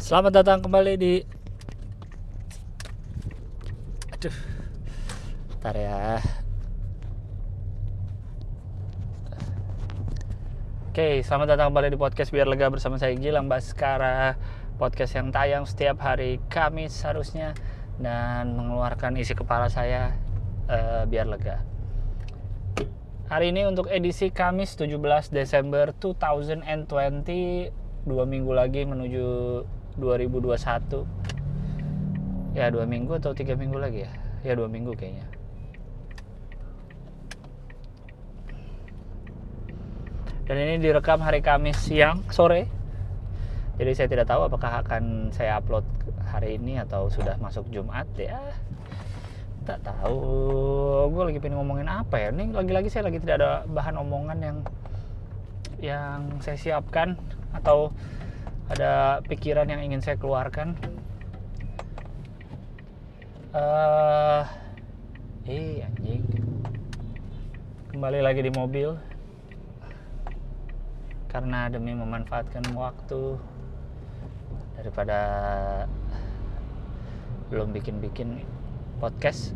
Selamat datang kembali di Aduh, bentar ya. Oke, selamat datang kembali di podcast Biar Lega bersama saya Gilang Baskara. Podcast yang tayang setiap hari Kamis harusnya dan mengeluarkan isi kepala saya biar lega. Hari ini untuk edisi Kamis 17 Desember 2020, 2 minggu lagi menuju 2021. Ya 2 minggu atau 3 minggu lagi ya? Ya 2 minggu kayaknya. Dan ini direkam hari Kamis sore. Jadi saya tidak tahu apakah akan saya upload hari ini atau sudah masuk Jumat ya. Tak tahu. Gue lagi pengen ngomongin apa ya? Ini lagi-lagi saya lagi tidak ada bahan omongan yang saya siapkan atau ada pikiran yang ingin saya keluarkan. Anjing. Kembali lagi di mobil. Karena demi memanfaatkan waktu daripada belum bikin podcast.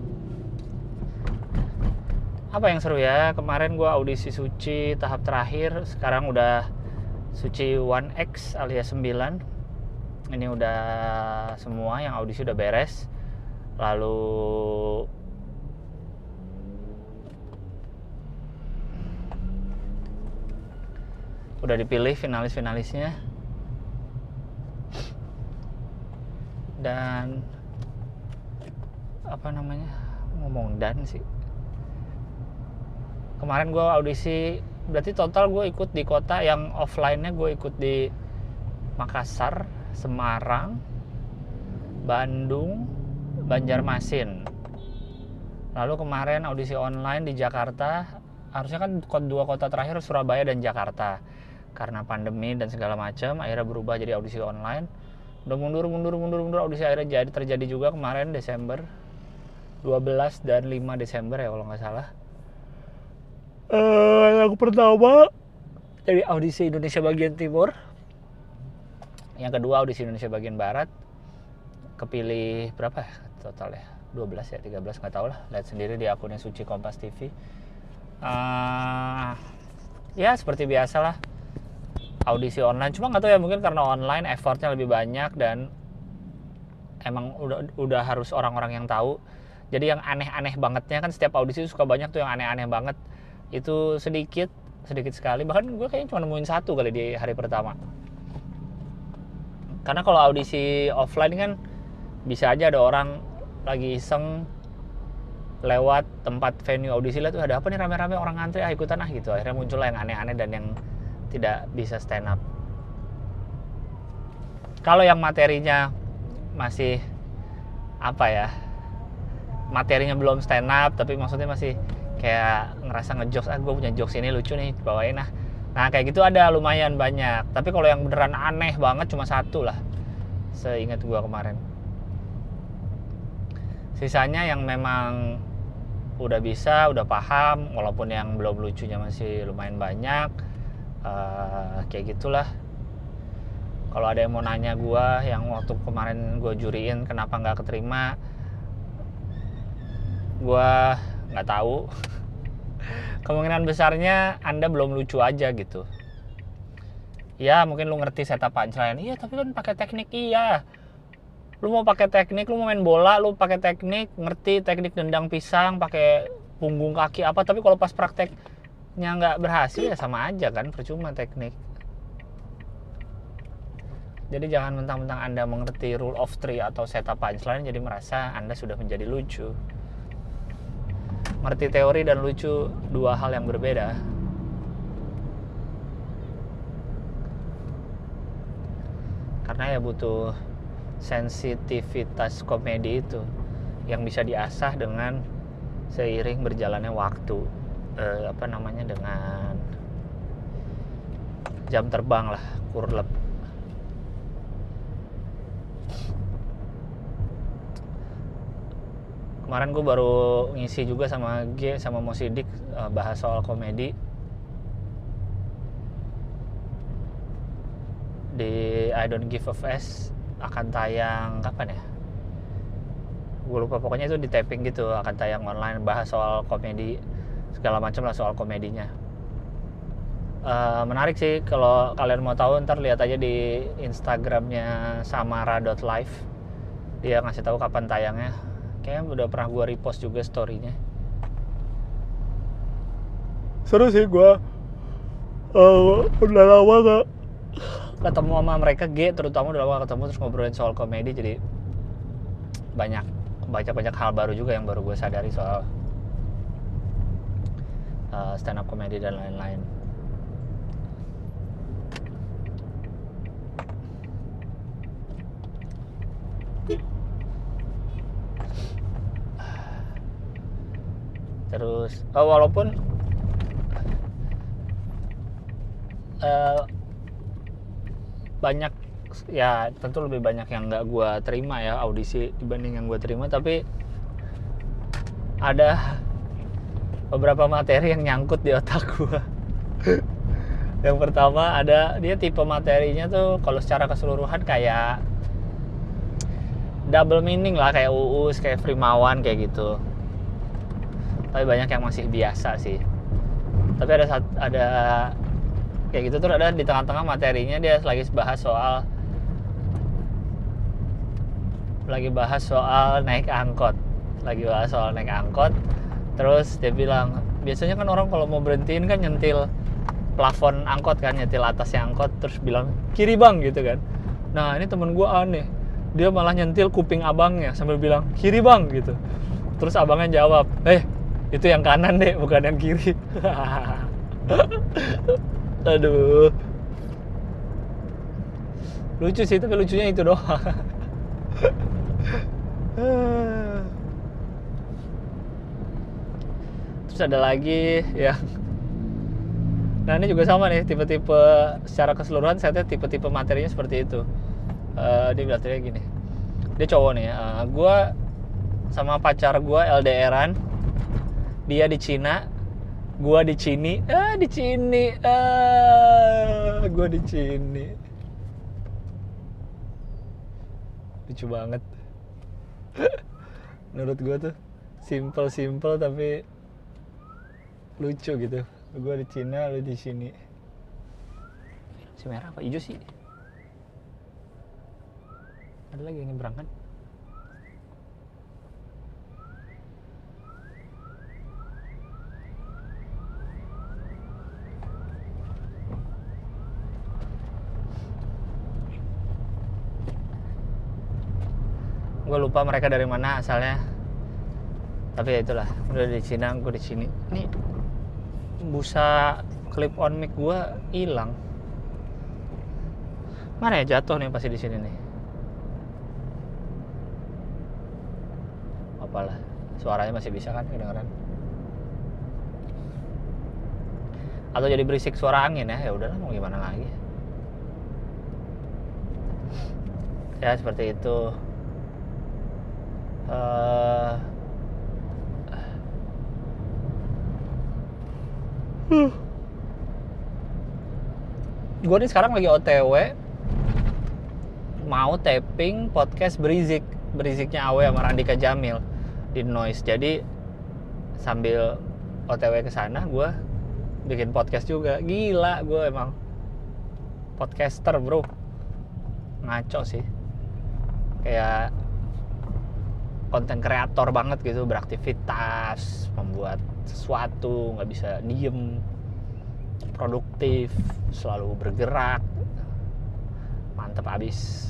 Apa yang seru ya? Kemarin gue audisi Suci tahap terakhir. Sekarang udah Suci 1X alias 9. Ini udah semua yang audisi udah beres. Lalu udah dipilih finalis-finalisnya. Dan kemarin gue audisi, berarti total gue ikut di kota yang offline-nya gue ikut di Makassar, Semarang, Bandung, Banjarmasin. Lalu kemarin audisi online di Jakarta. Harusnya kan 2 kota terakhir Surabaya dan Jakarta. Karena pandemi dan segala macam akhirnya berubah jadi audisi online. Udah mundur audisi akhirnya terjadi juga kemarin Desember 12 dan 5 Desember ya kalau nggak salah. Yang pertama jadi audisi Indonesia bagian timur. Yang kedua audisi Indonesia bagian barat. Kepilih berapa ya total ya? 12 ya, 13 nggak tahu lah. Lihat sendiri di akunnya Suci Kompas TV. Ya seperti biasalah audisi online. Cuma nggak tahu ya, mungkin karena online effortnya lebih banyak dan emang udah harus orang-orang yang tahu. Jadi yang aneh-aneh bangetnya kan setiap audisi suka banyak tuh yang aneh-aneh banget. Itu sedikit sekali. Bahkan gue kayaknya cuma nemuin 1 kali di hari pertama. Karena kalau audisi offline kan bisa aja ada orang lagi iseng lewat tempat venue audisi, lah tuh ada apa nih rame-rame orang ngantri ikutan gitu. Akhirnya muncul yang aneh-aneh dan yang tidak bisa stand up. Kalau yang materinya masih materinya belum stand up tapi maksudnya masih kayak ngerasa ngejokes, gue punya jokes ini lucu nih, bawain nah kayak gitu ada lumayan banyak. Tapi kalau yang beneran aneh banget cuma 1 lah seingat gue kemarin. Sisanya yang memang udah bisa, udah paham, walaupun yang belum lucunya masih lumayan banyak. Kayak gitulah. Kalau ada yang mau nanya gue yang waktu kemarin gue juriin kenapa nggak keterima, gue nggak tahu. Kemungkinan besarnya Anda belum lucu aja gitu. Ya mungkin lu ngerti setup punchline, iya tapi kan pakai teknik. Iya, lu mau pakai teknik, lu mau main bola, lu pakai teknik, ngerti teknik nendang pisang, pakai punggung kaki apa, tapi kalau pas prakteknya nggak berhasil ya sama aja kan, percuma teknik. Jadi jangan mentang-mentang Anda mengerti rule of 3 atau setup punchline jadi merasa Anda sudah menjadi lucu. Ngerti teori dan lucu 2 hal yang berbeda. Karena ya butuh sensitivitas komedi itu yang bisa diasah dengan seiring berjalannya waktu, dengan jam terbang lah, kurlep. Kemarin gue baru ngisi juga sama Mo Sidik, bahas soal komedi di I Don't Give a F akan tayang kapan ya, gue lupa, pokoknya itu di taping gitu, akan tayang online, bahas soal komedi segala macam lah, soal komedinya. Menarik sih, kalau kalian mau tahu ntar lihat aja di Instagramnya samara.live, dia ngasih tahu kapan tayangnya. Kayaknya udah pernah gue repost juga story-nya. Seru sih, gue udah lama gak ketemu sama mereka, terutama udah lama ketemu, terus ngobrolin soal komedi, jadi banyak hal baru juga yang baru gue sadari soal stand up comedy dan lain-lain. Terus walaupun banyak ya, tentu lebih banyak yang nggak gue terima ya audisi dibanding yang gue terima, tapi ada beberapa materi yang nyangkut di otak gue. Yang pertama, ada dia tipe materinya tuh kalau secara keseluruhan kayak double meaning lah, kayak Uus, kayak Frimawan, kayak gitu. Tapi banyak yang masih biasa sih. Tapi ada kayak gitu, terus ada di tengah-tengah materinya dia lagi bahas soal naik angkot. Terus dia bilang, biasanya kan orang kalau mau berhentiin kan nyentil plafon angkot kan, nyentil atasnya angkot, terus bilang kiri bang gitu kan. Nah ini temen gue aneh, dia malah nyentil kuping abangnya sambil bilang kiri bang gitu. Terus abangnya jawab, itu yang kanan deh, bukan yang kiri. Aduh, lucu sih, tapi lucunya itu doang. Terus ada lagi yang, nah ini juga sama nih, tipe-tipe secara keseluruhan saya tipe-tipe materinya seperti itu. Dia bilangnya gini, dia cowok nih, gue sama pacar gue LDRan, dia di Cina, gue di Cini, gue di Cini. Lucu banget. Menurut gue tuh simple tapi lucu gitu. Gue di Cina, lu di sini. Si merah apa hijau sih? Ada lagi yang nyebrang kan? Gue lupa mereka dari mana asalnya, tapi ya itulah, udah di Cina, gue di sini. Nih busa clip on mic gue hilang. Mana ya, jatuh nih pasti di sini nih. Apalah, suaranya masih bisa kan kedengeran. Atau jadi berisik suara angin ya udahlah, mau gimana lagi. Ya seperti itu. Gue nih sekarang lagi OTW mau taping podcast Beriziknya Awe sama Randika Jamil di Noise. Jadi sambil OTW ke sana gue bikin podcast juga. Gila, gue emang podcaster bro, ngaco sih, kayak konten kreator banget gitu, beraktivitas, membuat sesuatu, nggak bisa diem, produktif, selalu bergerak, mantep abis.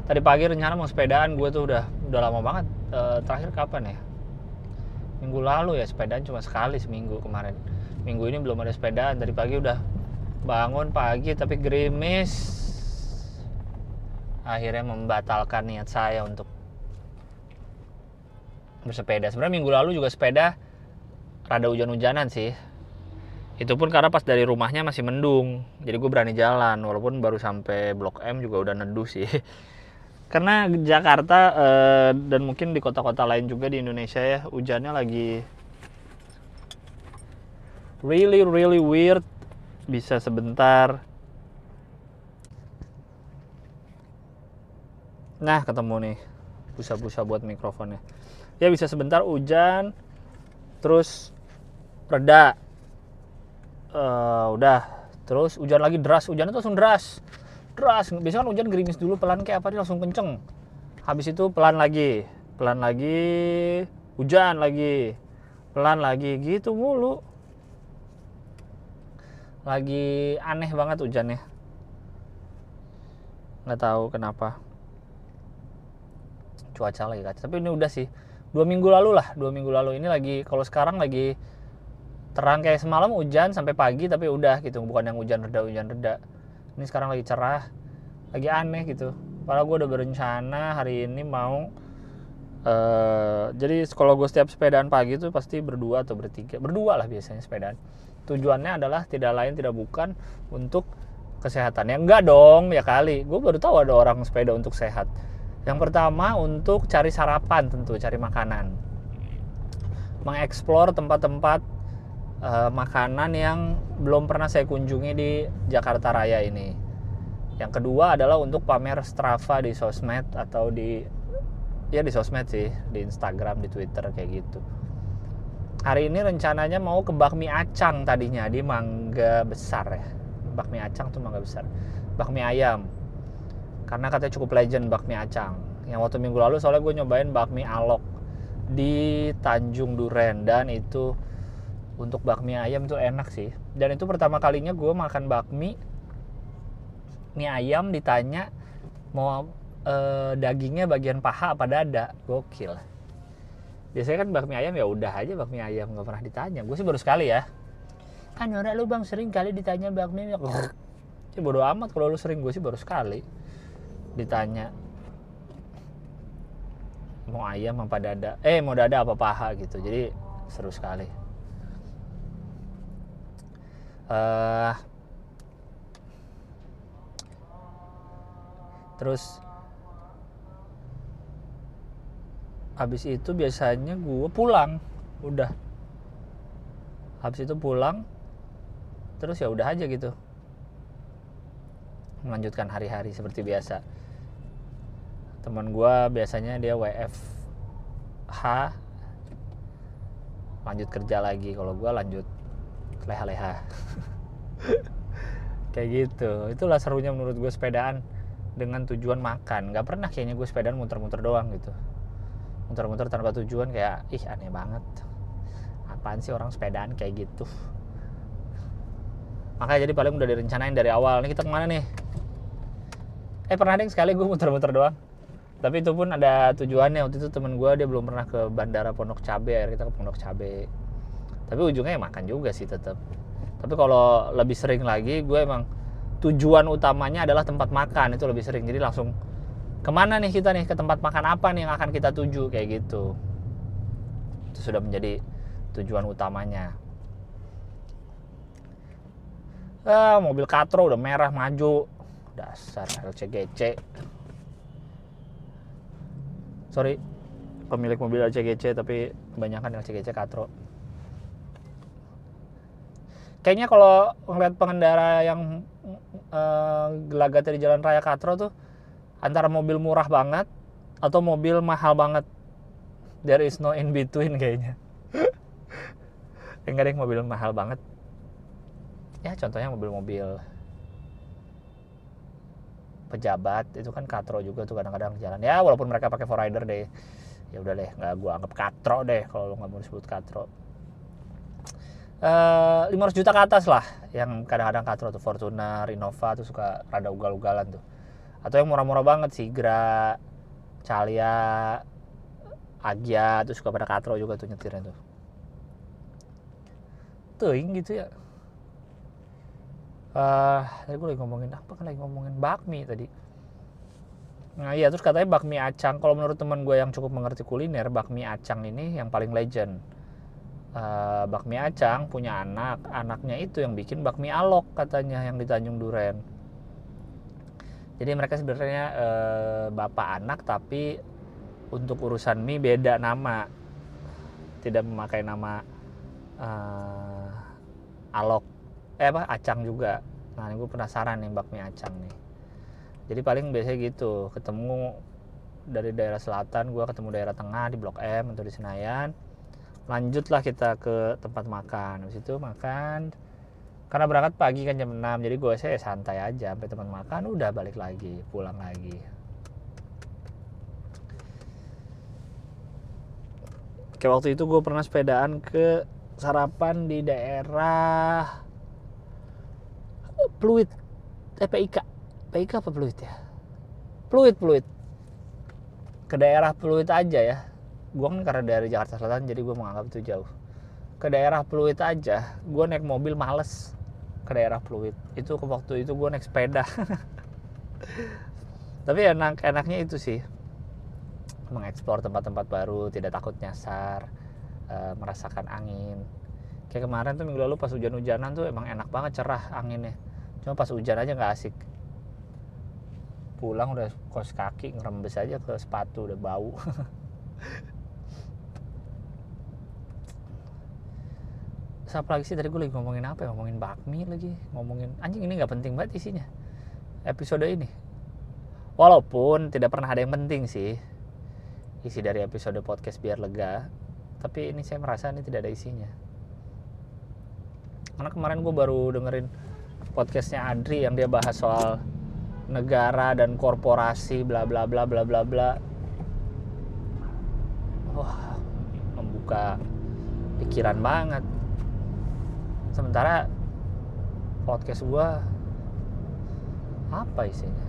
Tadi pagi rencana mau sepedaan, gue tuh udah lama banget. Terakhir kapan ya? Minggu lalu ya, sepedaan cuma sekali seminggu kemarin. Minggu ini belum ada sepedaan. Tadi pagi udah bangun pagi tapi gerimis. Akhirnya membatalkan niat saya untuk bersepeda. Sebenarnya minggu lalu juga sepeda rada hujan-hujanan sih. Itu pun karena pas dari rumahnya masih mendung, jadi gue berani jalan walaupun baru sampai Blok M juga udah neduh sih. Karena Jakarta dan mungkin di kota-kota lain juga di Indonesia ya, hujannya lagi really weird. Bisa sebentar. Nah, ketemu nih busa-busa buat mikrofonnya. Ya bisa sebentar hujan, terus reda. Udah, terus hujan lagi deras. Hujannya tuh langsung deras. Biasanya kan hujan gerimis dulu pelan kayak apa, dia langsung kenceng. Habis itu pelan lagi, hujan lagi, pelan lagi, gitu mulu. Lagi aneh banget hujannya, nggak tahu kenapa. Cuaca lagi kacau. Tapi ini udah sih 2 minggu lalu ini lagi, kalau sekarang lagi terang kayak semalam hujan sampai pagi, tapi udah gitu, bukan yang hujan reda. Ini sekarang lagi cerah, lagi aneh gitu. Padahal gue udah berencana hari ini mau jadi kalau gue setiap sepedaan pagi tuh pasti berdua atau berdua lah biasanya sepedaan. Tujuannya adalah tidak lain tidak bukan untuk kesehatan. Ya enggak dong, ya kali. Gue baru tahu ada orang sepeda untuk sehat. Yang pertama untuk cari sarapan, tentu cari makanan, mengeksplor tempat-tempat makanan yang belum pernah saya kunjungi di Jakarta Raya ini. Yang kedua adalah untuk pamer Strava di sosmed atau di sosmed sih, di Instagram, di Twitter kayak gitu. Hari ini rencananya mau ke Bakmi Acang tadinya di Mangga Besar ya. Bakmi Acang tuh Mangga Besar. Bakmi ayam. Karena katanya cukup legend bakmi Acang. Yang waktu minggu lalu soalnya gue nyobain bakmi Alok di Tanjung Duren, dan itu untuk bakmi ayam tuh enak sih. Dan itu pertama kalinya gue makan bakmi mie ayam ditanya mau dagingnya bagian paha apa dada. Gokil. Biasanya kan bakmi ayam ya udah aja bakmi ayam, nggak pernah ditanya. Gue sih baru sekali ya. Kan orang lu bang sering kali ditanya bakmi. Ya bodo amat kalau lu sering, gue sih baru sekali ditanya mau ayam apa dada, mau dada apa paha gitu. Jadi seru sekali. Terus habis itu biasanya gue pulang, udah habis itu pulang terus ya udah aja gitu, melanjutkan hari-hari seperti biasa. Teman gue biasanya dia WFH lanjut kerja lagi, kalau gue lanjut leha-leha. Kayak gitu. Itulah serunya menurut gue sepedaan dengan tujuan makan. Gak pernah kayaknya gue sepedaan muter-muter doang gitu, muter-muter tanpa tujuan, kayak aneh banget. Apaan sih orang sepedaan kayak gitu. Makanya jadi paling udah direncanain dari awal, nih kita kemana nih. Pernah deh sekali gue muter-muter doang, tapi itu pun ada tujuannya. Waktu itu temen gue dia belum pernah ke bandara Pondok Cabe, akhirnya kita ke Pondok Cabe. Tapi ujungnya ya makan juga sih tetap. Tapi kalau lebih sering lagi, gue emang tujuan utamanya adalah tempat makan, itu lebih sering. Jadi langsung kemana nih kita nih, ke tempat makan apa nih yang akan kita tuju, kayak gitu. Itu sudah menjadi tujuan utamanya. Mobil Katro udah merah maju, dasar LCGC. Sorry pemilik mobil LCGC, tapi kebanyakan LCGC Katro. Kayaknya kalau ngeliat pengendara yang gelagatnya di jalan raya Katro tuh antara mobil murah banget atau mobil mahal banget. There is no in between kayaknya. Enggak ada yang mobil mahal banget. Ya contohnya mobil-mobil pejabat itu kan Katro juga tuh kadang-kadang jalan. Ya walaupun mereka pakai 4Rider deh, ya udah deh, nggak gua anggap Katro deh kalau lu nggak mau disebut Katro. 500 juta ke atas lah yang kadang-kadang Katro tuh, Fortuner, Innova tuh suka rada ugal-ugalan tuh. Atau yang murah-murah banget, Sigra, Calia, Agya tuh suka pada Katro juga tuh nyetirnya tuh. Teuing gitu ya. Tadi gue lagi ngomongin apa, kan lagi ngomongin bakmi tadi. Nah iya, terus katanya bakmi Acang, kalau menurut teman gue yang cukup mengerti kuliner, bakmi Acang ini yang paling legend. Bakmi Acang punya anaknya itu yang bikin bakmi Alok katanya, yang di Tanjung Duren. Jadi mereka sebenarnya bapak anak, tapi untuk urusan mie beda nama, tidak memakai nama Alok, Acang juga. Nah ini gue penasaran nih bakmi Acang nih. Jadi paling biasanya gitu, ketemu dari daerah selatan, gue ketemu daerah tengah di Blok M atau di Senayan. Lanjutlah kita ke tempat makan. Habis itu makan, karena berangkat pagi kan jam 6, jadi gue santai aja sampai tempat makan, udah balik lagi, pulang lagi. Kayak waktu itu gue pernah sepedaan ke sarapan di daerah Pluit, PIK apa Pluit ya? Pluit. Ke daerah Pluit aja ya. Gue kan karena dari Jakarta Selatan, jadi gue menganggap itu jauh. Ke daerah Pluit aja, gue naik mobil males ke daerah Pluit. Itu waktu itu gue naik sepeda. Tapi enaknya itu sih, mengeksplor tempat-tempat baru, tidak takut nyasar, merasakan angin. Kayak kemarin tuh minggu lalu pas hujan-hujanan tuh emang enak banget, cerah anginnya. Cuma pas hujan aja nggak asik. Pulang udah kos kaki ngerembes aja ke sepatu, udah bau. Siapa lagi sih tadi gue lagi ngomongin apa ya? Ngomongin bakmi lagi, ngomongin anjing, ini nggak penting banget isinya episode ini. Walaupun tidak pernah ada yang penting sih isi dari episode podcast biar lega, tapi ini saya merasa ini tidak ada isinya. Karena kemarin gue baru dengerin podcastnya Adri yang dia bahas soal negara dan korporasi bla bla bla bla bla bla. Wah, membuka pikiran banget. Sementara podcast gue apa isinya?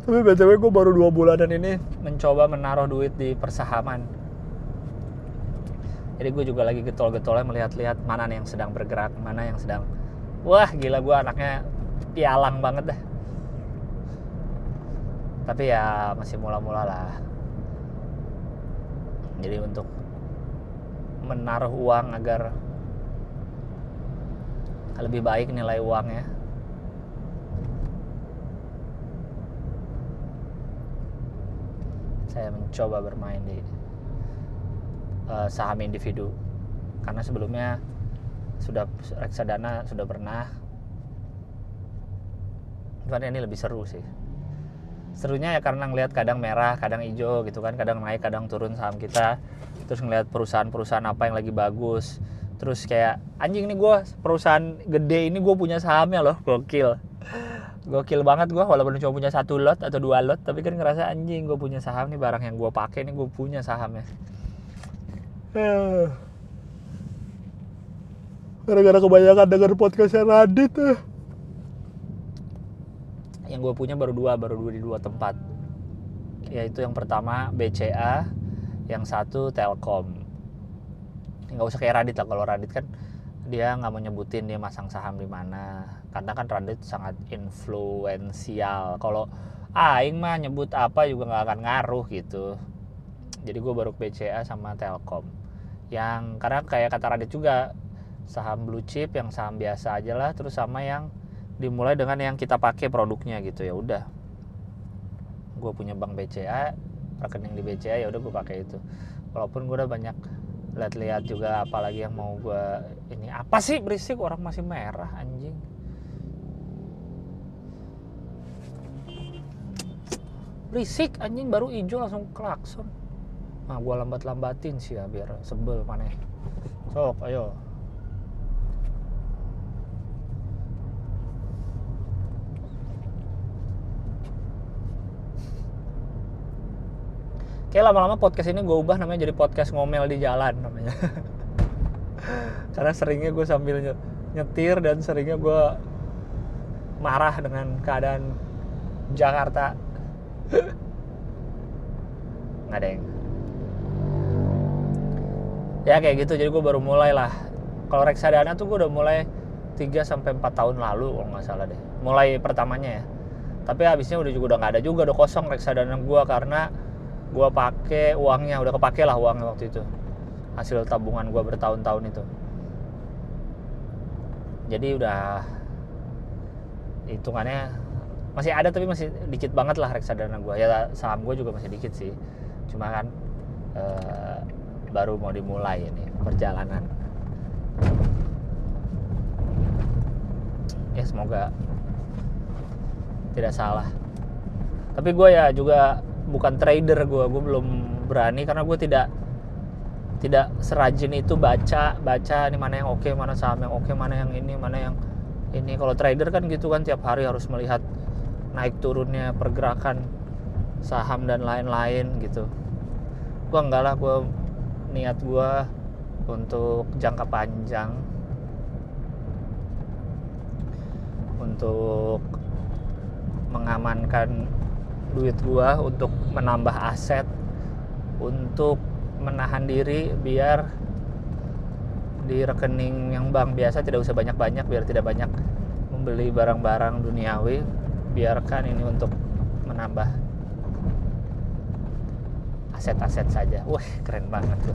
Tapi btw gue baru 2 bulanan ini mencoba menaruh duit di persahaman. Jadi gue juga lagi getol-getolnya melihat-lihat mana nih yang sedang bergerak, mana yang sedang, wah gila gue anaknya pialang banget dah. Tapi ya masih mula-mula lah. Jadi untuk menaruh uang agar lebih baik nilai uangnya, saya mencoba bermain di saham individu. Karena sebelumnya sudah reksadana sudah pernah, cuman ini lebih seru sih. Serunya ya karena ngelihat kadang merah, kadang hijau gitu kan, kadang naik, kadang turun saham kita. Terus ngelihat perusahaan-perusahaan apa yang lagi bagus. Terus kayak anjing nih, gue perusahaan gede ini gue punya sahamnya loh, gokil banget gue, walaupun cuma punya 1 lot atau 2 lot, tapi kan ngerasa anjing gue punya saham nih, barang yang gue pakai nih gue punya sahamnya. Gara-gara kebanyakan denger podcastnya Radit yang gue punya baru dua di 2 tempat, yaitu yang pertama BCA, yang satu Telkom. Nggak usah kayak Radit lah. Kalau Radit kan dia nggak mau nyebutin dia masang saham di mana, karena kan Radit sangat influensial. Kalau aing mah nyebut apa juga nggak akan ngaruh gitu. Jadi gue baru BCA sama Telkom, yang karena kayak kata Radit juga, saham blue chip, yang saham biasa aja lah, terus sama yang dimulai dengan yang kita pakai produknya gitu. Ya udah, gue punya bank BCA, rekening di BCA, ya udah gue pakai itu. Walaupun gue udah banyak lihat-lihat juga, apalagi yang mau gue ini, apa sih berisik, orang masih merah anjing. Berisik anjing, baru hijau langsung klakson. Nah gue lambat-lambatin sih ya biar sebel maneh. Sok ayo. Kayak lama-lama podcast ini gue ubah namanya jadi podcast ngomel di jalan namanya. Karena seringnya gue sambil nyetir dan seringnya gue marah dengan keadaan Jakarta. Nggak deng. Ya kayak gitu, jadi gue baru mulai lah. Kalau reksadana tuh gue udah mulai 3-4 tahun lalu kalau nggak salah deh. Mulai pertamanya ya. Tapi habisnya udah nggak ada juga, udah kosong reksadana gue, karena gue pakai uangnya, udah kepake lah uangnya waktu itu, hasil tabungan gue bertahun-tahun itu. Jadi udah hitungannya masih ada, tapi masih dikit banget lah reksadana gue. Ya saham gue juga masih dikit sih, cuma kan baru mau dimulai ini perjalanan. Ya semoga tidak salah. Tapi gue ya juga bukan trader, gue belum berani karena gue tidak serajin itu baca ini mana yang oke, mana saham yang oke, mana yang ini, mana yang ini. Kalau trader kan gitu kan, tiap hari harus melihat naik turunnya pergerakan saham dan lain-lain gitu. Gue enggak lah, gue niat gue untuk jangka panjang, untuk mengamankan duit gue, untuk menambah aset, untuk menahan diri biar di rekening yang bank biasa tidak usah banyak-banyak, biar tidak banyak membeli barang-barang duniawi. Biarkan ini untuk menambah aset-aset saja. Wah, keren banget tuh.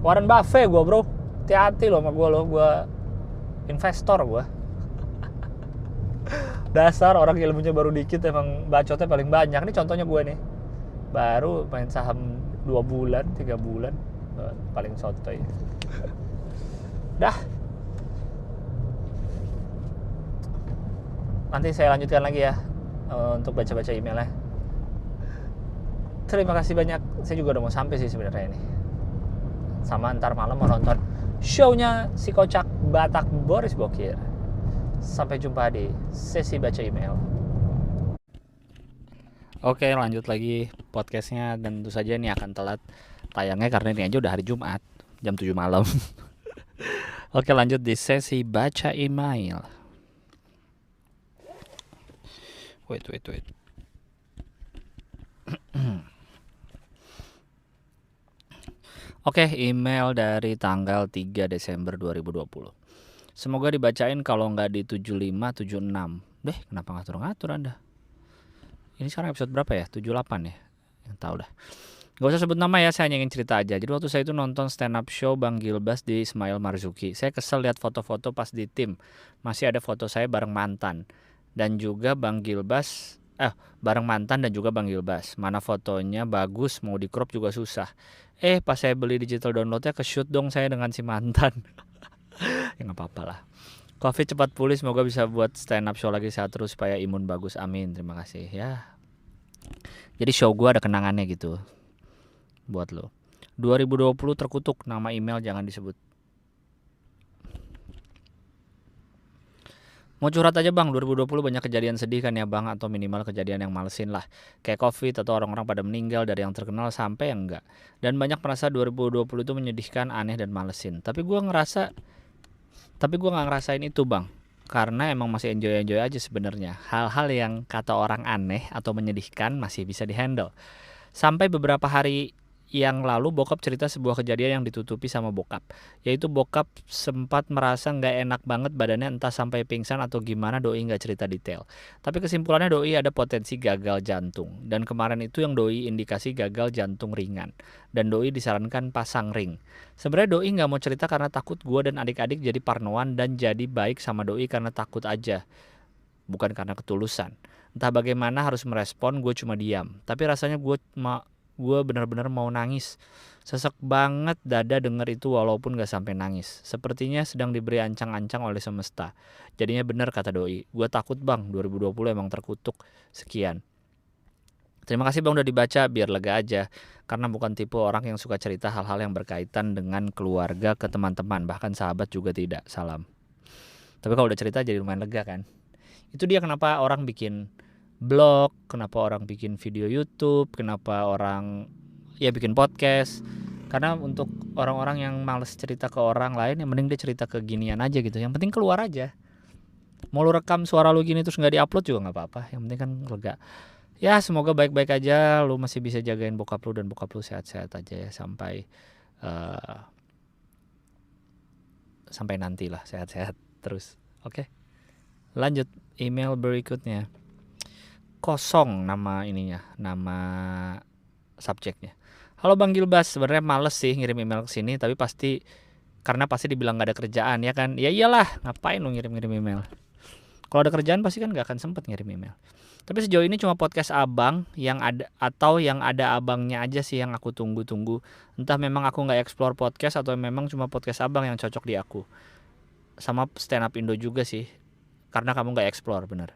Warren Buffett gue, bro. Hati-hati loh sama gue loh. Gue investor gue. Dasar orang ilmunya baru dikit, emang bacotnya paling banyak. Ini contohnya gue nih. Baru main saham 2 bulan, 3 bulan. Paling sotoy. Dah. Nanti saya lanjutkan lagi ya untuk baca-baca emailnya. Terima kasih banyak. Saya juga udah mau sampai sih sebenarnya ini. Sama ntar malam mau nonton show-nya si kocak Batak Boris Bokir. Sampai jumpa di sesi baca email. Oke, lanjut lagi podcastnya. Dan tentu saja ini akan telat tayangnya karena ini aja udah hari Jumat jam 7 malam. Oke, lanjut di sesi baca email. Wait. Oke, email dari tanggal 3 Desember 2020. Semoga dibacain, kalau nggak di 75, 76. Kenapa ngatur-ngatur Anda? Ini sekarang episode berapa ya? 78 ya? Yang tahu dah. Gak usah sebut nama ya, saya hanya ingin cerita aja. Jadi waktu saya itu nonton stand up show Bang Gilbas di Ismail Marzuki. Saya kesel lihat foto-foto pas di tim. Masih ada foto saya bareng mantan. Dan juga Bang Gilbas, bareng mantan dan juga Bang Gilbas. Mana fotonya bagus, mau di crop juga susah. Pas saya beli digital downloadnya, ke shoot dong saya dengan si mantan. Ya gak apa-apa lah. Covid cepat pulih, semoga bisa buat stand up show lagi sehat terus supaya imun bagus, amin. Terima kasih ya. Jadi show gue ada kenangannya gitu buat lo. 2020 terkutuk, nama email jangan disebut. Mau curhat aja bang, 2020 banyak kejadian sedih kan ya bang, atau minimal kejadian yang malesin lah. Kayak Covid atau orang-orang pada meninggal, dari yang terkenal sampai yang enggak. Dan banyak merasa 2020 itu menyedihkan, aneh dan malesin. Tapi gue gak ngerasain itu bang. Karena emang masih enjoy aja sebenarnya. Hal-hal yang kata orang aneh atau menyedihkan masih bisa dihandle. Sampai beberapa hari yang lalu bokap cerita sebuah kejadian yang ditutupi sama bokap. Yaitu bokap sempat merasa gak enak banget badannya, entah sampai pingsan atau gimana, doi gak cerita detail. Tapi kesimpulannya doi ada potensi gagal jantung. Dan kemarin itu yang doi indikasi gagal jantung ringan. Dan doi disarankan pasang ring. Sebenarnya doi gak mau cerita karena takut gue dan adik-adik jadi parnoan dan jadi baik sama doi karena takut aja. Bukan karena ketulusan. Entah bagaimana harus merespon, gue cuma diam. Tapi rasanya gue benar-benar mau nangis. Sesek banget dada denger itu walaupun gak sampai nangis. Sepertinya sedang diberi ancang-ancang oleh semesta. Jadinya benar kata doi. Gue takut bang, 2020 emang terkutuk. Sekian. Terima kasih bang udah dibaca, biar lega aja. Karena bukan tipe orang yang suka cerita hal-hal yang berkaitan dengan keluarga ke teman-teman. Bahkan sahabat juga tidak. Salam. Tapi kalau udah cerita jadi lumayan lega kan. Itu dia kenapa orang bikin blog, kenapa orang bikin video YouTube, kenapa orang bikin podcast. Karena untuk orang-orang yang males cerita ke orang lain, yang mending dia cerita ke ginian aja gitu. Yang penting keluar aja. Mau lu rekam suara lu gini terus gak diupload juga gak apa-apa. Yang penting kan lega. Ya semoga baik-baik aja, lu masih bisa jagain bokap lu dan bokap lu sehat-sehat aja ya. Sampai nanti lah, sehat-sehat terus. Oke. Lanjut email berikutnya. Kosong nama subjeknya. Halo Bang Gilbas, sebenarnya males sih ngirim email ke sini, tapi pasti karena pasti dibilang gak ada kerjaan ya kan. Ya iyalah, ngapain lu ngirim-ngirim email. Kalau ada kerjaan pasti kan gak akan sempet ngirim email. Tapi sejauh ini cuma podcast abang yang ada, atau yang ada abangnya aja sih yang aku tunggu-tunggu. Entah memang aku gak explore podcast atau memang cuma podcast abang yang cocok di aku. Sama stand up Indo juga sih, karena kamu gak explore, bener.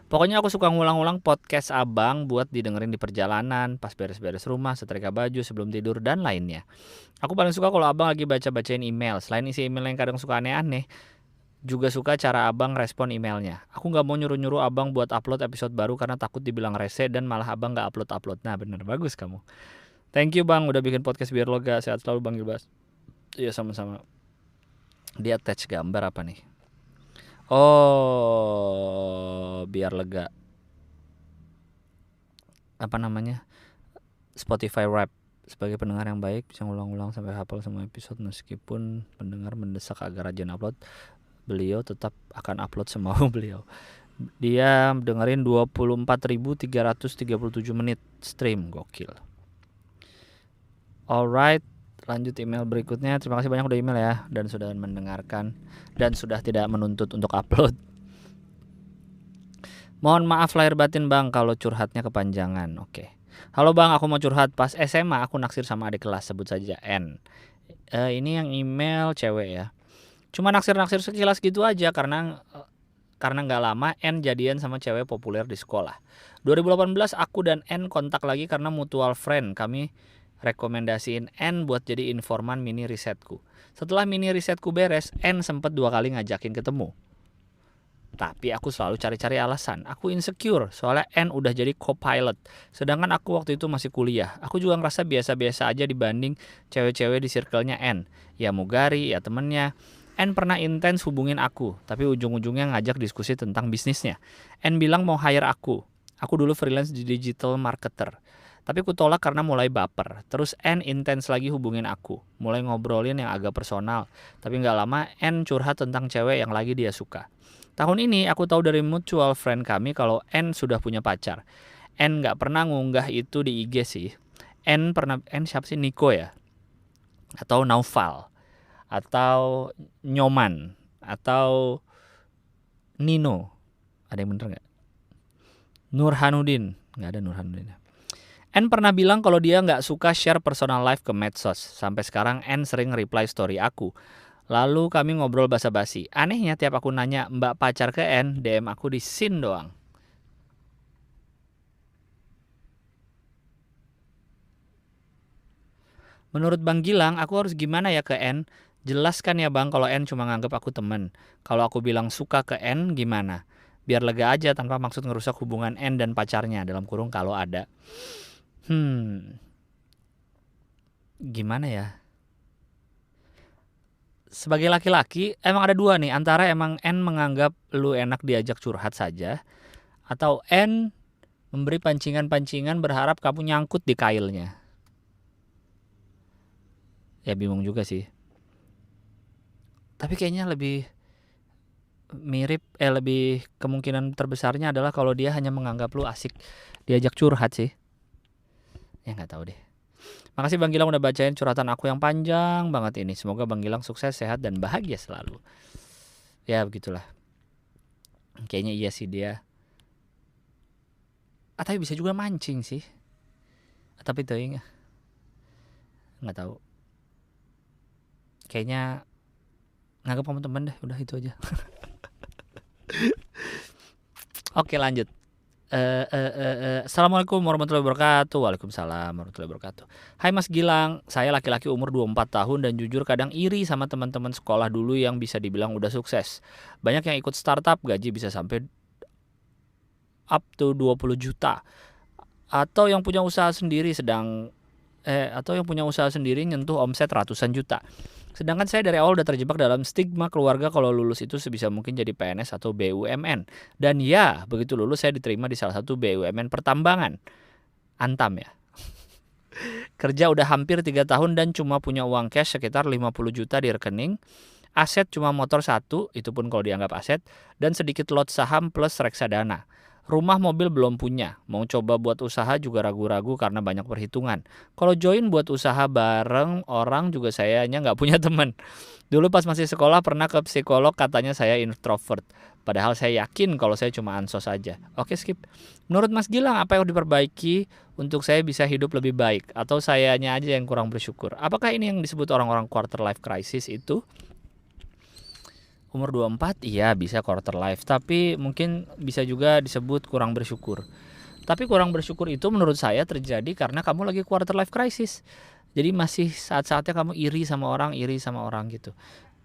Pokoknya aku suka ngulang-ulang podcast abang buat didengerin di perjalanan, pas beres-beres rumah, setrika baju, sebelum tidur, dan lainnya. Aku paling suka kalau abang lagi baca-bacain email. Selain isi email yang kadang suka aneh-aneh, juga suka cara abang respon emailnya. Aku gak mau nyuruh-nyuruh abang buat upload episode baru karena takut dibilang rese dan malah abang gak upload-upload. Nah bener, bagus kamu. Thank you bang udah bikin podcast biar lega. Sehat selalu bang Gilbas. Iya sama-sama. Dia attach gambar apa nih? Oh, biar lega. Apa namanya? Spotify Rap. Sebagai pendengar yang baik bisa ngulang-ulang sampai hafal semua episode meskipun pendengar mendesak agar rajin upload. Beliau tetap akan upload semau beliau. Dia dengerin 24.337 menit stream, gokil. Alright, lanjut email berikutnya. Terima kasih banyak udah email ya, dan sudah mendengarkan dan sudah tidak menuntut untuk upload. Mohon maaf lahir batin bang kalau curhatnya kepanjangan. Oke. Halo bang, aku mau curhat. Pas SMA aku naksir sama adik kelas, sebut saja N. Ini yang email cewek ya. Cuma naksir-naksir sekilas gitu aja karena nggak lama N jadian sama cewek populer di sekolah. 2018 aku dan N kontak lagi karena mutual friend. Kami rekomendasiin N buat jadi informan mini risetku. Setelah mini risetku beres, N sempat 2 kali ngajakin ketemu. Tapi aku selalu cari-cari alasan. Aku insecure soalnya N udah jadi co-pilot. Sedangkan aku waktu itu masih kuliah. Aku juga ngerasa biasa-biasa aja dibanding cewek-cewek di circle-nya N. Ya Mugari, ya temennya. N pernah intens hubungin aku, tapi ujung-ujungnya ngajak diskusi tentang bisnisnya. N bilang mau hire aku. Aku dulu freelance di digital marketer. Tapi aku tolak karena mulai baper. Terus N intens lagi hubungin aku. Mulai ngobrolin yang agak personal. Tapi gak lama N curhat tentang cewek yang lagi dia suka. Tahun ini aku tahu dari mutual friend kami kalau N sudah punya pacar. N gak pernah ngunggah itu di IG sih. N siapa sih? Niko ya? Atau Naufal? Atau Nyoman, atau Nino, ada yang bener nggak? Nurhanuddin, nggak ada Nurhanuddin. N pernah bilang kalau dia nggak suka share personal life ke medsos. Sampai sekarang N sering reply story aku. Lalu kami ngobrol basa-basi. Anehnya tiap aku nanya mbak pacar ke N, DM aku di scene doang. Menurut Bang Gilang, aku harus gimana ya ke N? Jelaskan ya bang kalau N cuma nganggap aku temen. Kalau aku bilang suka ke N gimana? Biar lega aja tanpa maksud ngerusak hubungan N dan pacarnya, dalam kurung kalau ada. Gimana ya? Sebagai laki-laki emang ada dua nih. Antara emang N menganggap lu enak diajak curhat saja, atau N memberi pancingan-pancingan berharap kamu nyangkut di kailnya. Ya bingung juga sih. Tapi kayaknya lebih mirip, lebih kemungkinan terbesarnya adalah kalau dia hanya menganggap lu asik diajak curhat sih. Ya nggak tahu deh. Makasih Bang Gilang udah bacain curhatan aku yang panjang banget ini. Semoga Bang Gilang sukses, sehat, dan bahagia selalu. Ya begitulah. Kayaknya iya sih dia. Tapi bisa juga mancing sih. Tapi itu ya nggak tahu. Kayaknya nganggap kamu teman deh, udah itu aja. Oke lanjut. Assalamualaikum warahmatullahi wabarakatuh. Waalaikumsalam warahmatullahi wabarakatuh. Hai Mas Gilang, saya laki-laki umur 24 tahun dan jujur kadang iri sama teman-teman sekolah dulu yang bisa dibilang udah sukses. Banyak yang ikut startup gaji bisa sampai up to 20 juta. Atau yang punya usaha sendiri nyentuh omset ratusan juta. Sedangkan saya dari awal udah terjebak dalam stigma keluarga kalau lulus itu sebisa mungkin jadi PNS atau BUMN. Dan ya, begitu lulus saya diterima di salah satu BUMN pertambangan. Antam ya. Kerja udah hampir 3 tahun dan cuma punya uang cash sekitar 50 juta di rekening. Aset cuma motor 1, itu pun kalau dianggap aset. Dan sedikit lot saham plus reksadana. Rumah mobil belum punya, mau coba buat usaha juga ragu-ragu karena banyak perhitungan. Kalau join buat usaha bareng orang juga sayanya nggak punya teman. Dulu pas masih sekolah pernah ke psikolog katanya saya introvert. Padahal saya yakin kalau saya cuma ansos aja. Oke skip. Menurut Mas Gilang apa yang diperbaiki untuk saya bisa hidup lebih baik? Atau sayanya aja yang kurang bersyukur? Apakah ini yang disebut orang-orang quarter life crisis itu? Umur 24 iya bisa quarter life, tapi mungkin bisa juga disebut kurang bersyukur. Tapi kurang bersyukur itu menurut saya terjadi karena kamu lagi quarter life crisis. Jadi masih saat-saatnya kamu iri sama orang gitu.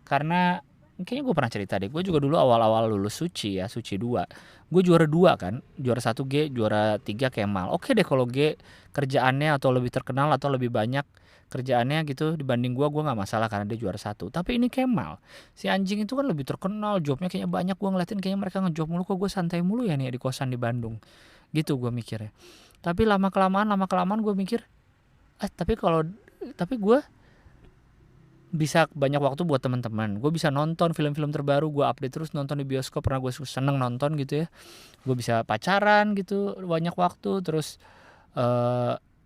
Karena kayaknya gue pernah cerita deh, gue juga dulu awal-awal lulus Suci ya, Suci 2. Gue juara 2 kan, juara 1 G, juara 3 Kemal. Oke deh kalau G kerjaannya atau lebih terkenal atau lebih banyak kerjaannya gitu dibanding gue nggak masalah karena dia juara 1. Tapi ini Kemal, si anjing itu kan lebih terkenal, jobnya kayaknya banyak, gue ngeliatin kayaknya mereka ngejob mulu, kok gue santai mulu ya nih di kosan di Bandung. Gitu gue mikirnya. Tapi lama kelamaan gue mikir, tapi gue bisa banyak waktu buat teman-teman. Gue bisa nonton film-film terbaru, gue update terus nonton di bioskop karena gue seneng nonton gitu ya. Gue bisa pacaran gitu banyak waktu, terus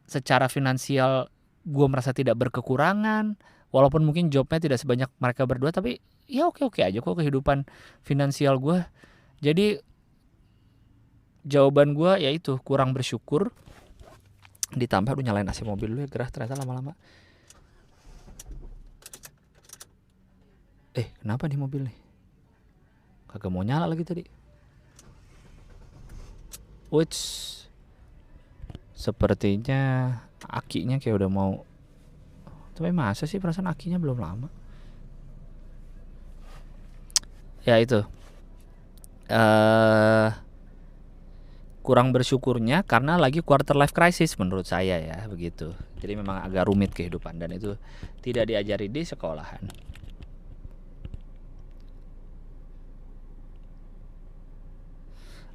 secara finansial gue merasa tidak berkekurangan, walaupun mungkin jobnya tidak sebanyak mereka berdua, tapi ya oke aja kok kehidupan finansial gue. Jadi jawaban gue yaitu kurang bersyukur, ditambah lu nyalain AC mobil lu ya, gerah ternyata lama-lama. Kenapa nih mobil nih? Kagak mau nyala lagi tadi. Which sepertinya akinya kayak udah mau. Tapi masa sih perasaan akinya belum lama. Ya itu. Kurang bersyukurnya karena lagi quarter life crisis menurut saya ya, begitu. Jadi memang agak rumit kehidupan dan itu tidak diajari di sekolahan.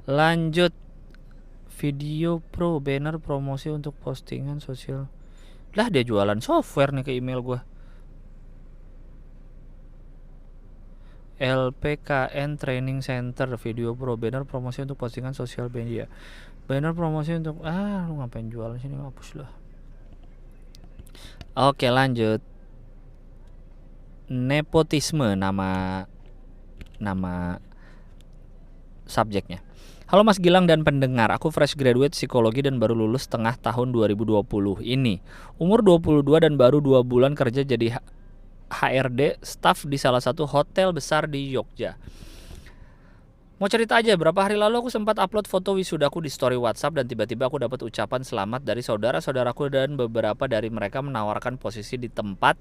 Lanjut. Video Pro, banner promosi untuk postingan sosial. Lah dia jualan software nih ke email gue. LPKN Training Center, Video Pro, banner promosi untuk postingan sosial media. Banner promosi untuk lu ngapain jualan sini, hapus lah. Oke lanjut. Nepotisme nama subjeknya. Halo Mas Gilang dan pendengar, aku fresh graduate psikologi dan baru lulus tengah tahun 2020 ini. Umur 22 dan baru 2 bulan kerja jadi HRD staff di salah satu hotel besar di Jogja. Mau cerita aja, berapa hari lalu aku sempat upload foto wisudaku di story WhatsApp dan tiba-tiba aku dapat ucapan selamat dari saudara-saudaraku dan beberapa dari mereka menawarkan posisi di tempat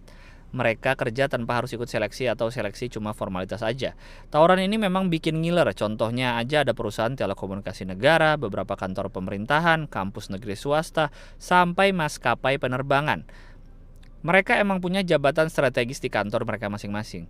mereka kerja tanpa harus ikut seleksi atau seleksi cuma formalitas aja. Tawaran ini memang bikin ngiler. Contohnya aja ada perusahaan telekomunikasi negara, beberapa kantor pemerintahan, kampus negeri swasta, sampai maskapai penerbangan. Mereka emang punya jabatan strategis di kantor mereka masing-masing.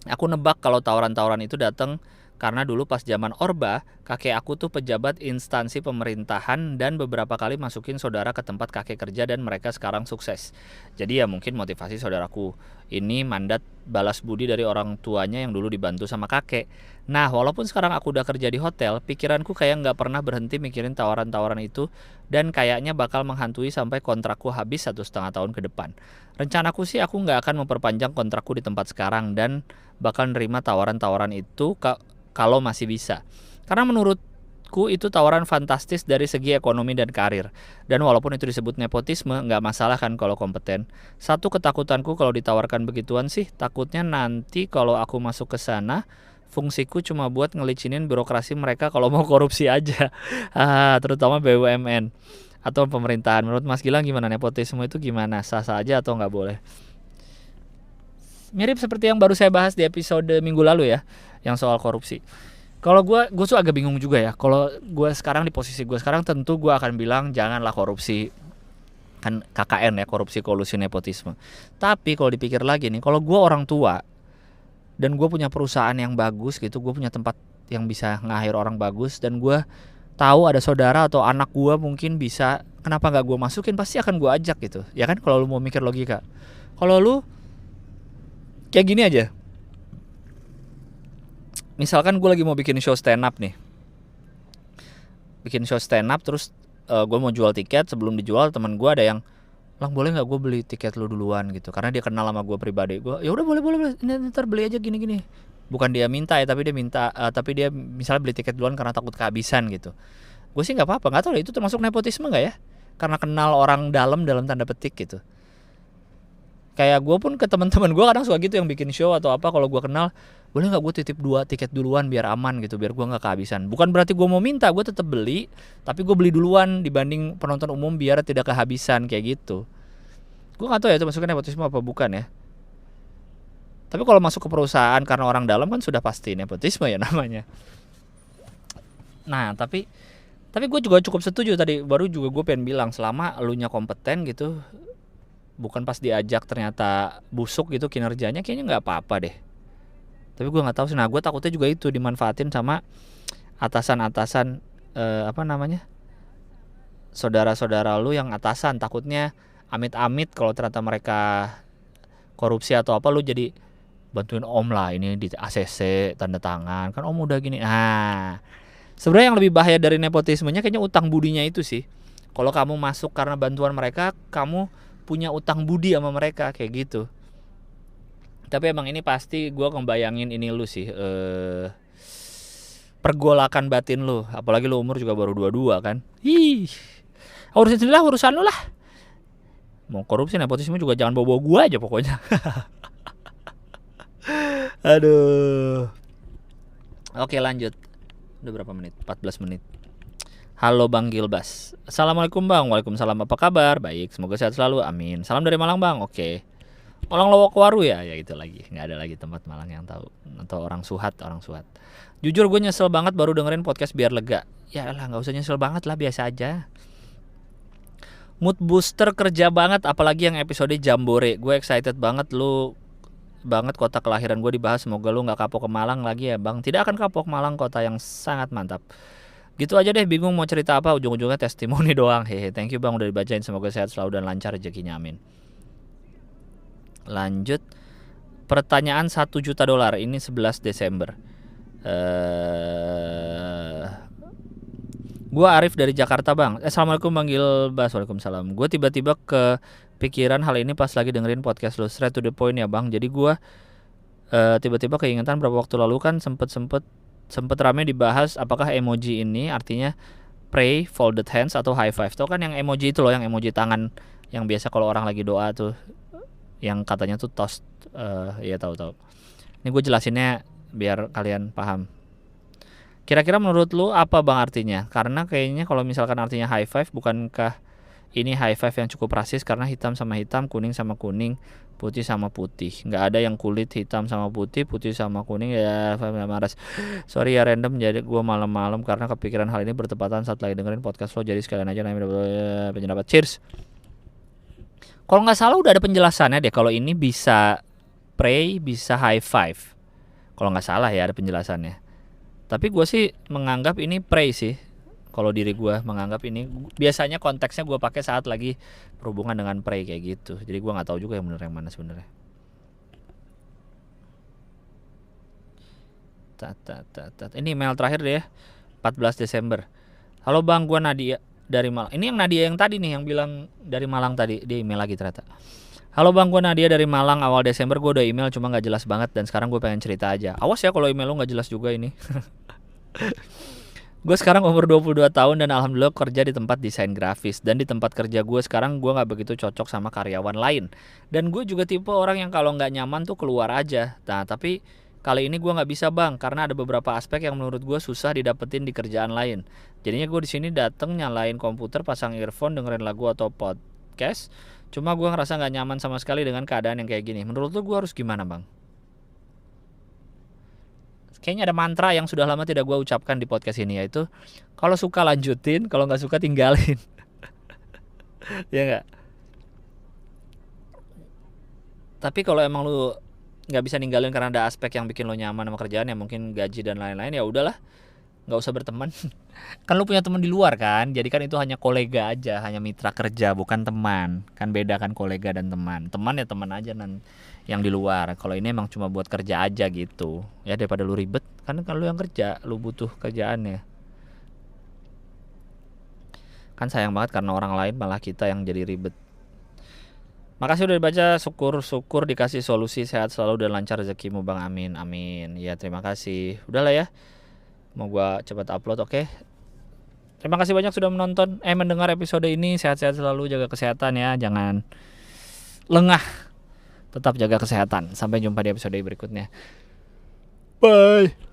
Aku nebak kalau tawaran-tawaran itu datang karena dulu pas zaman Orba, kakek aku tuh pejabat instansi pemerintahan dan beberapa kali masukin saudara ke tempat kakek kerja dan mereka sekarang sukses. Jadi ya mungkin motivasi saudaraku ini mandat balas budi dari orang tuanya yang dulu dibantu sama kakek. Nah walaupun sekarang aku udah kerja di hotel, pikiranku kayak gak pernah berhenti mikirin tawaran-tawaran itu dan kayaknya bakal menghantui sampai kontrakku habis 1,5 tahun ke depan. Rencanaku sih aku gak akan memperpanjang kontrakku di tempat sekarang dan bakal nerima tawaran-tawaran itu kalau masih bisa. Karena menurutku itu tawaran fantastis dari segi ekonomi dan karir. Dan walaupun itu disebut nepotisme, nggak masalah kan kalau kompeten. Satu ketakutanku kalau ditawarkan begituan sih, takutnya nanti kalau aku masuk ke sana, fungsiku cuma buat ngelicinin birokrasi mereka kalau mau korupsi aja. Terutama BUMN atau pemerintahan. Menurut Mas Gilang gimana, nepotisme itu gimana? Sah-sah aja atau nggak boleh? Mirip seperti yang baru saya bahas di episode minggu lalu ya, yang soal korupsi. Kalau gue tuh agak bingung juga ya. Kalau gue sekarang di posisi gue sekarang, tentu gue akan bilang janganlah korupsi, kan KKN ya, korupsi kolusi nepotisme. Tapi kalau dipikir lagi nih, kalau gue orang tua dan gue punya perusahaan yang bagus gitu, gue punya tempat yang bisa nge-hire orang bagus, dan gue tahu ada saudara atau anak gue mungkin bisa, kenapa nggak gue masukin? Pasti akan gue ajak gitu, ya kan? Kalau lu mau mikir logika. Kalau lu kayak gini aja, misalkan gue lagi mau bikin show stand up nih, bikin show stand up, terus gue mau jual tiket. Sebelum dijual, teman gue ada yang, Lang, boleh nggak gue beli tiket lu duluan gitu, karena dia kenal sama gue pribadi. Gue, ya udah boleh, ini ntar beli aja gini. Bukan dia minta ya, tapi dia misalnya beli tiket duluan karena takut kehabisan gitu. Gue sih nggak apa-apa, nggak tahu deh itu termasuk nepotisme nggak ya, karena kenal orang dalam tanda petik gitu. Kayak gue pun ke teman-teman gue kadang suka gitu yang bikin show atau apa, kalau gue kenal, boleh nggak gue titip 2 tiket duluan biar aman gitu, biar gue nggak kehabisan. Bukan berarti gue mau minta, gue tetap beli, tapi gue beli duluan dibanding penonton umum biar tidak kehabisan kayak gitu. Gue nggak tahu ya itu masuknya nepotisme apa bukan ya. Tapi kalau masuk ke perusahaan karena orang dalam kan sudah pasti nepotisme ya namanya. Nah tapi gue juga cukup setuju tadi, baru juga gue pengen bilang, selama elunya kompeten gitu, bukan pas diajak ternyata busuk gitu kinerjanya, kayaknya nggak apa-apa deh. Tapi gue nggak tahu sih. Nah gue takutnya juga itu dimanfaatin sama atasan saudara-saudara lu yang atasan. Takutnya amit-amit kalau ternyata mereka korupsi atau apa, lu jadi bantuin om lah ini di ACC tanda tangan kan om udah gini. Nah sebenarnya yang lebih bahaya dari nepotismenya kayaknya utang budinya itu sih. Kalau kamu masuk karena bantuan mereka, kamu punya utang budi sama mereka kayak gitu. Tapi emang ini pasti gue ngebayangin ini lu sih, pergolakan batin lu. Apalagi lu umur juga baru 22 kan. Urusan lu lah. Mau korupsi nepotisme juga jangan bawa-bawa gue aja pokoknya. Aduh. Oke lanjut. Udah berapa menit? 14 menit. Halo Bang Gilbas. Assalamualaikum Bang. Waalaikumsalam. Apa kabar? Baik, semoga sehat selalu. Amin. Salam dari Malang Bang. Oke. Orang Lowok Waru ya itu lagi. Nggak ada lagi tempat Malang yang tahu. Atau orang Suhat. Jujur gue nyesel banget baru dengerin podcast biar lega. Ya lah nggak usah nyesel banget lah, biasa aja. Mood booster kerja banget, apalagi yang episode Jambore. Gue excited banget kota kelahiran gue dibahas. Semoga lu nggak kapok ke Malang lagi ya Bang. Tidak akan kapok, Malang kota yang sangat mantap. Gitu aja deh, bingung mau cerita apa, ujung-ujungnya testimoni doang. Hehe, thank you Bang udah dibacain, semoga sehat selalu dan lancar rezekinya, amin. Lanjut. Pertanyaan 1 juta dolar ini 11 Desember. Gua Arif dari Jakarta Bang. Assalamualaikum Bang Gilbas. Waalaikumsalam. Gue tiba-tiba kepikiran hal ini pas lagi dengerin podcast lo, straight to the point ya Bang. Jadi gue tiba-tiba keingetan beberapa waktu lalu kan sempet rame dibahas apakah emoji ini artinya pray, folded hands atau high five. Tau kan yang emoji itu loh, yang emoji tangan yang biasa kalau orang lagi doa tuh, yang katanya tuh toast. Ya tahu. Ini gue jelasinnya biar kalian paham. Kira-kira menurut lu apa Bang artinya? Karena kayaknya kalau misalkan artinya high five, bukankah ini high five yang cukup rasis karena hitam sama hitam, kuning sama kuning, putih sama putih. Nggak ada yang kulit hitam sama putih, putih sama kuning ya. Maras. Sorry ya random, jadi gue malam-malam karena kepikiran hal ini bertepatan saat lagi dengerin podcast lo, jadi sekalian aja nanya pendapat. Cheers. Kalau nggak salah udah ada penjelasannya deh. Kalau ini bisa pray, bisa high five. Kalau nggak salah ya ada penjelasannya. Tapi gue sih menganggap ini pray sih. Kalau diri gue menganggap ini, biasanya konteksnya gue pakai saat lagi berhubungan dengan pray kayak gitu. Jadi gue nggak tahu juga yang benar yang mana sebenarnya. Ini email terakhir deh ya, 14 Desember. Halo Bang, gue Nadia dari Malang. Ini yang Nadia yang tadi nih, yang bilang dari Malang tadi. Dia email lagi ternyata. Halo Bang, gue Nadia dari Malang. Awal Desember gue udah email, cuma gak jelas banget. Dan sekarang gue pengen cerita aja. Awas ya kalau email lo gak jelas juga ini. Gue sekarang umur 22 tahun dan alhamdulillah kerja di tempat desain grafis. Dan di tempat kerja gue sekarang gue gak begitu cocok sama karyawan lain. Dan gue juga tipe orang yang kalau gak nyaman tuh keluar aja. Nah tapi kali ini gue gak bisa Bang, karena ada beberapa aspek yang menurut gue susah didapetin di kerjaan lain. Jadinya gue di sini dateng nyalain komputer, pasang earphone, dengerin lagu atau podcast. Cuma gue ngerasa gak nyaman sama sekali dengan keadaan yang kayak gini. Menurut lu gue harus gimana Bang? Kayaknya ada mantra yang sudah lama tidak gue ucapkan di podcast ini, yaitu kalau suka lanjutin, kalau gak suka tinggalin. Ya gak? Tapi kalau emang lu gak bisa ninggalin karena ada aspek yang bikin lo nyaman sama kerjaan, ya mungkin gaji dan lain-lain, ya udahlah, nggak usah berteman. Kan lu punya teman di luar kan, jadi kan itu hanya kolega aja, hanya mitra kerja, bukan teman. Kan beda kan kolega dan teman. Teman ya teman aja yang di luar. Kalau ini emang cuma buat kerja aja gitu. Ya daripada lu ribet, kan lu yang kerja, lu butuh kerjaannya. Kan sayang banget karena orang lain malah kita yang jadi ribet. Makasih udah dibaca, syukur dikasih solusi, sehat selalu dan lancar rezekimu Bang, amin amin. Ya terima kasih. Udahlah ya, mau gua cepat upload, oke? Terima kasih banyak sudah mendengar episode ini. Sehat-sehat selalu, jaga kesehatan ya, jangan lengah, tetap jaga kesehatan. Sampai jumpa di episode berikutnya. Bye.